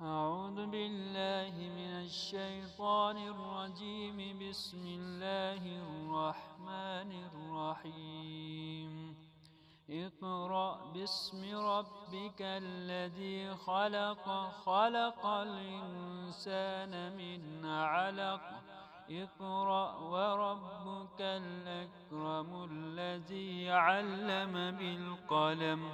أعوذ بالله من الشيطان الرجيم. بسم الله الرحمن الرحيم. اقرأ باسم ربك الذي خلق. خلق الإنسان من علق. اقرأ وربك الأكرم الذي علم بالقلم.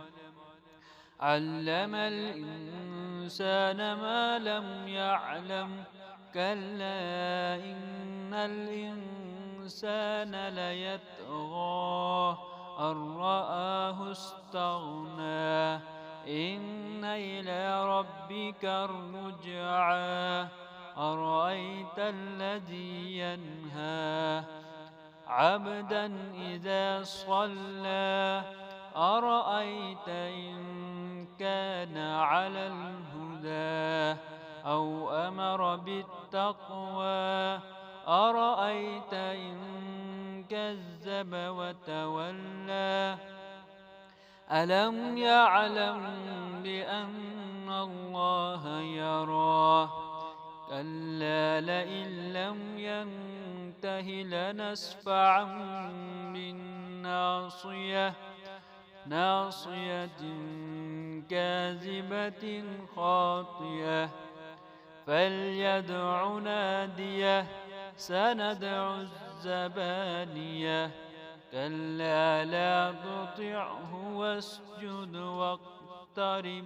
علم الإنسان ما لم يعلم. كلا إن الإنسان ليطغى أن رآه استغنى. إن إلى ربك الرجعى. أرأيت الذي ينهى عبدا إذا صلى. أرأيت إن كان على الهدى أو أمر بالتقوى. أرأيت إن كذب وتولى. ألم يعلم بأن الله يرى. كلا لئن لم ينته لنسفعا بالناصية. ناصية كاذبة خاطئة. فليدع ناديه. سندع الزبانية. كلا لا تطعه واسجد واقترب.